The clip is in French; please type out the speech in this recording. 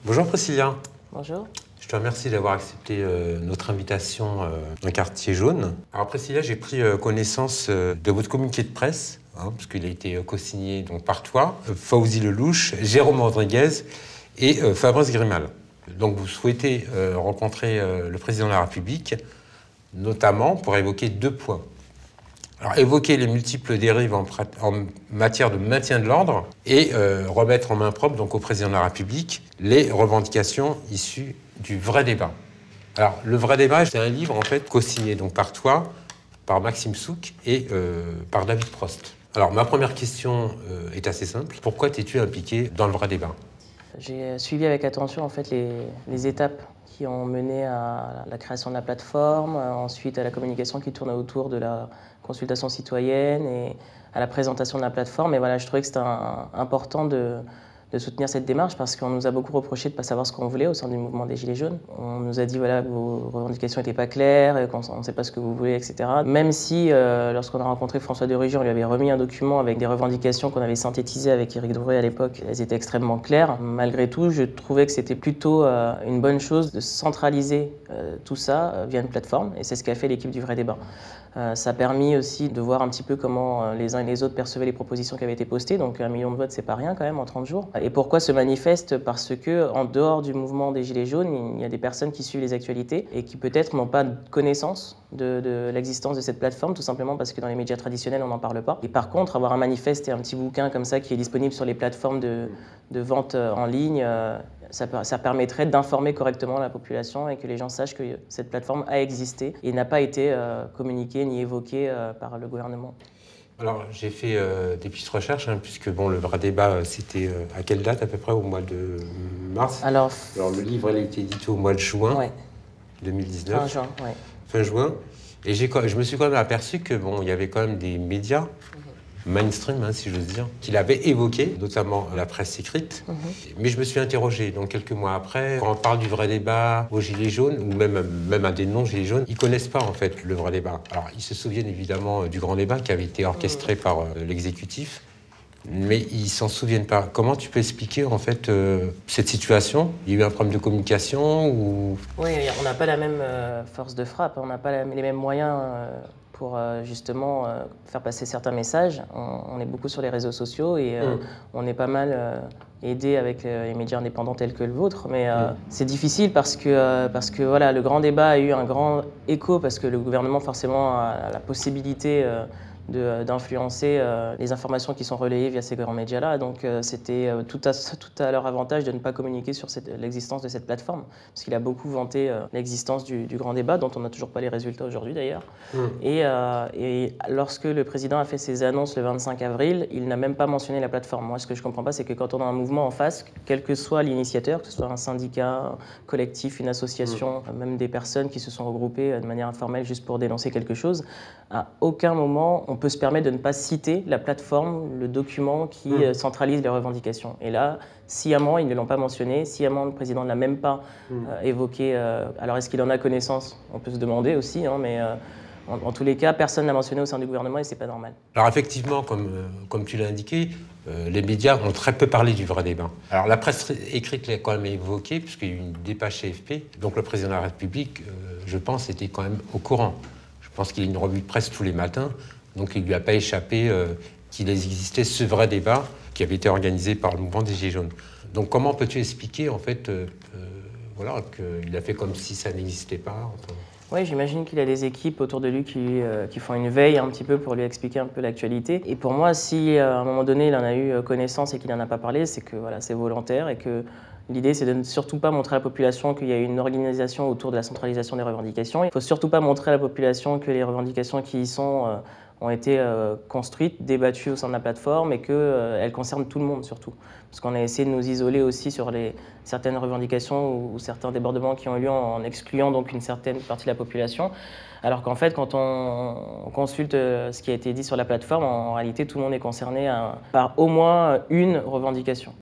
Bonjour Priscilla. Bonjour. Je te remercie d'avoir accepté notre invitation dans Quartier Jaune. Alors Priscilla, j'ai pris connaissance de votre communiqué de presse, parce qu'il a été co-signé donc, par toi, Fawzi Lelouch, Jérôme Rodriguez et Fabrice Grimal. Donc vous souhaitez rencontrer le président de la République, notamment pour évoquer deux points. Alors, évoquer les multiples dérives en matière de maintien de l'ordre et remettre en main propre donc, au président de la République les revendications issues du vrai débat. Alors, le vrai débat, c'est un livre en fait co-signé donc, par toi, par Maxime Souque et par David Prost. Alors, ma première question est assez simple. Pourquoi t'es-tu impliqué dans le vrai débat? J'ai suivi avec attention en fait, les étapes qui ont mené à la création de la plateforme, ensuite à la communication qui tourne autour de la consultation citoyenne et à la présentation de la plateforme. Et voilà, je trouvais que c'était important de soutenir cette démarche parce qu'on nous a beaucoup reproché de ne pas savoir ce qu'on voulait au sein du mouvement des Gilets jaunes. On nous a dit voilà, que vos revendications n'étaient pas claires, qu'on ne sait pas ce que vous voulez, etc. Même si, lorsqu'on a rencontré François de Rugy, on lui avait remis un document avec des revendications qu'on avait synthétisées avec Éric Drouet à l'époque, elles étaient extrêmement claires. Malgré tout, je trouvais que c'était plutôt une bonne chose de centraliser tout ça via une plateforme, et c'est ce qu'a fait l'équipe du Vrai Débat. Ça a permis aussi de voir un petit peu comment les uns et les autres percevaient les propositions qui avaient été postées, donc 1 million de votes, c'est pas rien quand même en 30 jours. Et pourquoi ce manifeste? Parce que en dehors du mouvement des Gilets jaunes, il y a des personnes qui suivent les actualités et qui peut-être n'ont pas connaissance de l'existence de cette plateforme, tout simplement parce que dans les médias traditionnels, on n'en parle pas. Et par contre, avoir un manifeste et un petit bouquin comme ça qui est disponible sur les plateformes de vente en ligne, ça permettrait d'informer correctement la population et que les gens sachent que cette plateforme a existé et n'a pas été communiquée ni évoquée par le gouvernement. Alors, j'ai fait des petites recherches, puisque bon, le vrai débat, c'était à quelle date à peu près? Au mois de mars? Alors le livre, il a été édité au mois de juin 2019. Fin juin, oui. Fin juin. Et je me suis quand même aperçu que bon, il y avait quand même des médias mainstream, si j'ose dire, qu'il avait évoqué, notamment la presse écrite. Mais je me suis interrogé, donc quelques mois après, quand on parle du vrai débat aux Gilets jaunes, ou même à des non-Gilets jaunes, ils connaissent pas en fait le vrai débat. Alors ils se souviennent évidemment du grand débat qui avait été orchestré par l'exécutif, mais ils s'en souviennent pas. Comment tu peux expliquer en fait cette situation? Il y a eu un problème de communication ou... Oui, on n'a pas la même force de frappe, on n'a pas les mêmes moyens pour justement faire passer certains messages. On est beaucoup sur les réseaux sociaux et on est pas mal aidé avec les médias indépendants tels que le vôtre. Mais c'est difficile parce que voilà, le grand débat a eu un grand écho parce que le gouvernement forcément a la possibilité d'influencer les informations qui sont relayées via ces grands médias-là. Donc c'était tout à leur avantage de ne pas communiquer sur l'existence de cette plateforme, parce qu'il a beaucoup vanté l'existence du grand débat, dont on n'a toujours pas les résultats aujourd'hui d'ailleurs. Et lorsque le président a fait ses annonces le 25 avril, il n'a même pas mentionné la plateforme. Moi, ce que je ne comprends pas, c'est que quand on a un mouvement en face, quel que soit l'initiateur, que ce soit un syndicat, un collectif, une association, même des personnes qui se sont regroupées de manière informelle juste pour dénoncer quelque chose, à aucun moment on peut se permettre de ne pas citer la plateforme, le document qui centralise les revendications. Et là, sciemment, ils ne l'ont pas mentionné, sciemment, le président ne l'a même pas évoqué. Alors, est-ce qu'il en a connaissance? On peut se demander aussi, mais en tous les cas, personne ne l'a mentionné au sein du gouvernement et c'est pas normal. Alors effectivement, comme tu l'as indiqué, les médias ont très peu parlé du vrai débat. Alors la presse écrite l'a quand même évoqué, puisqu'il y a eu une dépêche AFP. Donc le président de la République, je pense, était quand même au courant. Je pense qu'il y a une revue de presse tous les matins, donc il ne lui a pas échappé qu'il existait ce vrai débat qui avait été organisé par le mouvement des Gilets jaunes. Donc comment peux-tu expliquer en fait voilà, qu'il a fait comme si ça n'existait pas Oui, j'imagine qu'il a des équipes autour de lui qui font une veille un petit peu pour lui expliquer un peu l'actualité. Et pour moi, si à un moment donné, il en a eu connaissance et qu'il n'en a pas parlé, c'est que voilà, c'est volontaire et que l'idée, c'est de ne surtout pas montrer à la population qu'il y a une organisation autour de la centralisation des revendications. Il ne faut surtout pas montrer à la population que les revendications qui y sont ont été construites, débattues au sein de la plateforme et qu'elles concernent tout le monde surtout. Parce qu'on a essayé de nous isoler aussi sur certaines revendications ou certains débordements qui ont eu lieu en excluant donc une certaine partie de la population. Alors qu'en fait, quand on consulte ce qui a été dit sur la plateforme, en réalité, tout le monde est concerné par au moins une revendication.